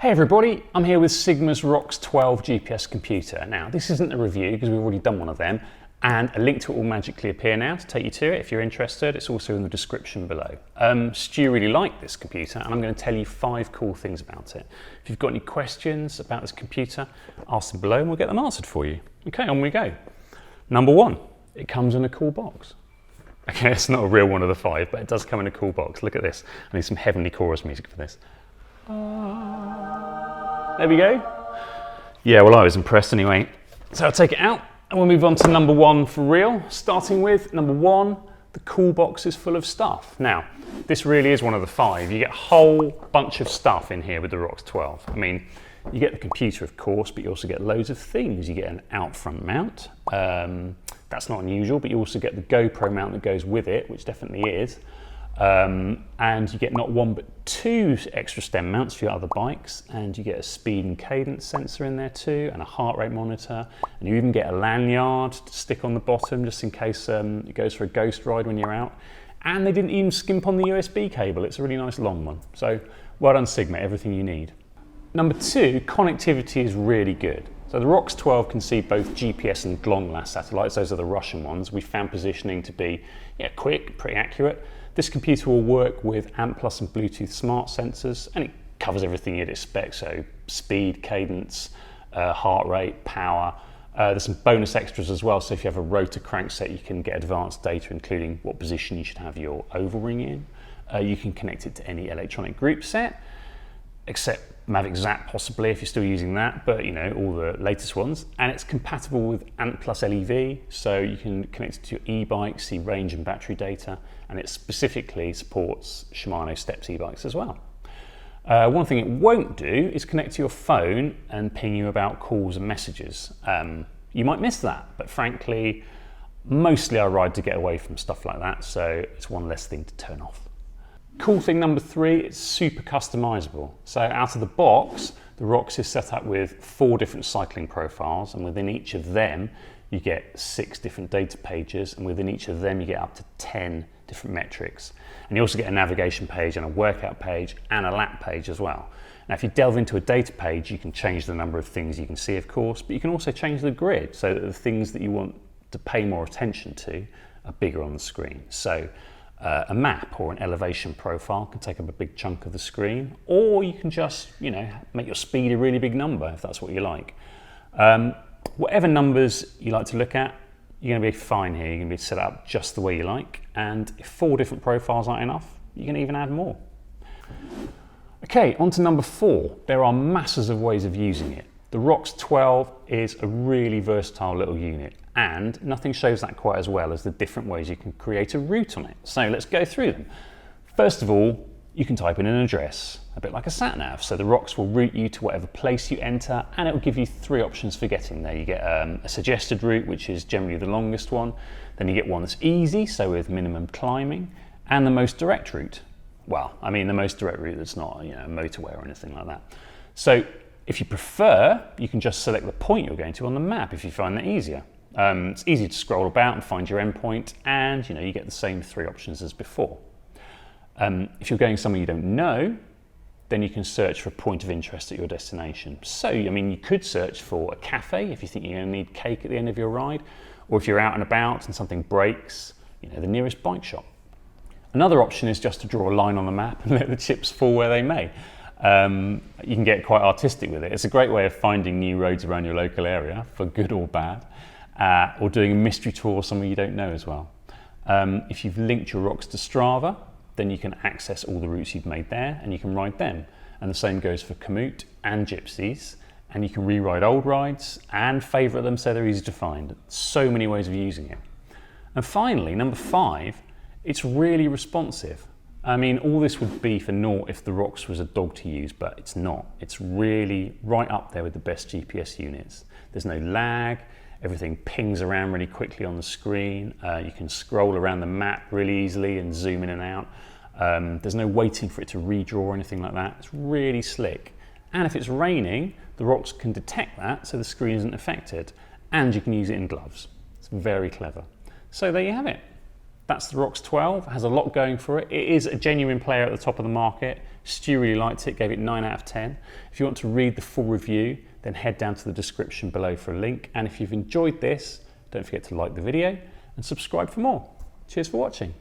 Hey everybody, I'm here with Sigma's ROX 12 GPS computer. Now this isn't a review because we've already done one of them, and a link to it will magically appear now to take you to it if you're interested. It's also in the description below. Stu really liked this computer and I'm going to tell you 5 cool things about it. If you've got any questions about this computer, ask them below and we'll get them answered for you. Okay, on we go. Number 1, it comes in a cool box. Okay, it's not a real one of the 5, but it does come in a cool box. Look at this. I need some heavenly chorus music for this. There we go. Yeah, well, I was impressed anyway. So I'll take it out and we'll move on to number 1 for real. Starting with number 1, the cool box is full of stuff. Now, this really is one of the 5. You get a whole bunch of stuff in here with the ROX 12. I mean, you get the computer, of course, but you also get loads of things. You get an out front mount. That's not unusual, but you also get the GoPro mount that goes with it, which definitely is. And you get not 1 but 2 extra stem mounts for your other bikes, and you get a speed and cadence sensor in there too, and a heart rate monitor, and you even get a lanyard to stick on the bottom just in case it goes for a ghost ride when you're out. And they didn't even skimp on the USB cable. It's a really nice long one. So well done Sigma, everything you need. Number 2, connectivity is really good. So the ROX 12 can see both GPS and GLONASS satellites. Those are the Russian ones. We found positioning to be quick, pretty accurate. This computer will work with ANT+ and Bluetooth smart sensors, and it covers everything you'd expect. So speed, cadence, heart rate, power. There's some bonus extras as well. So if you have a rotor crankset, you can get advanced data, including what position you should have your oval ring in. You can connect it to any electronic group set, except Mavic Zap possibly if you're still using that, but you know, all the latest ones. And it's compatible with ANT+ LEV, so you can connect it to your e-bike, see range and battery data, and it specifically supports Shimano Steps e-bikes as well. One thing it won't do is connect to your phone and ping you about calls and messages. You might miss that, but frankly, mostly I ride to get away from stuff like that, so it's one less thing to turn off. Cool thing number 3, it's super customizable. So out of the box, the ROX is set up with 4 different cycling profiles, and within each of them, you get 6 different data pages, and within each of them, you get up to 10 different metrics. And you also get a navigation page and a workout page and a lap page as well. Now, if you delve into a data page, you can change the number of things you can see, of course, but you can also change the grid so that the things that you want to pay more attention to are bigger on the screen. So a map or an elevation profile can take up a big chunk of the screen, or you can just, make your speed a really big number if that's what you like. Whatever numbers you like to look at, you're going to be fine here. You're going to be set up just the way you like, and if 4 different profiles aren't enough, you can even add more. Okay, on to number 4. There are masses of ways of using it. The ROX 12 is a really versatile little unit, and nothing shows that quite as well as the different ways you can create a route on it. So let's go through them. First of all, you can type in an address, a bit like a sat-nav. So the ROX will route you to whatever place you enter, and it will give you 3 options for getting there. You get a suggested route, which is generally the longest one. Then you get one that's easy, so with minimum climbing, and the most direct route. Well, I mean the most direct route that's not a motorway or anything like that. So if you prefer, you can just select the point you're going to on the map if you find that easier. It's easy to scroll about and find your endpoint, and you get the same 3 options as before. If you're going somewhere you don't know, then you can search for a point of interest at your destination. So, you could search for a cafe if you think you're going to need cake at the end of your ride, or if you're out and about and something breaks, the nearest bike shop. Another option is just to draw a line on the map and let the chips fall where they may. You can get quite artistic with it. It's a great way of finding new roads around your local area, for good or bad, or doing a mystery tour somewhere you don't know as well. If you've linked your ROX to Strava, then you can access all the routes you've made there and you can ride them. And the same goes for Komoot and Gypsies, and you can reride old rides and favourite them so they're easy to find. So many ways of using it. And finally, number 5, it's really responsive. All this would be for naught if the ROX was a dog to use, but it's not. It's really right up there with the best GPS units. There's no lag, everything pings around really quickly on the screen. You can scroll around the map really easily and zoom in and out. There's no waiting for it to redraw or anything like that. It's really slick. And if it's raining, the ROX can detect that so the screen isn't affected, and you can use it in gloves. It's very clever. So there you have it. That's the ROX 12, it has a lot going for it. It is a genuine player at the top of the market. Stu really liked it, gave it 9 out of 10. If you want to read the full review, then head down to the description below for a link. And if you've enjoyed this, don't forget to like the video and subscribe for more. Cheers for watching.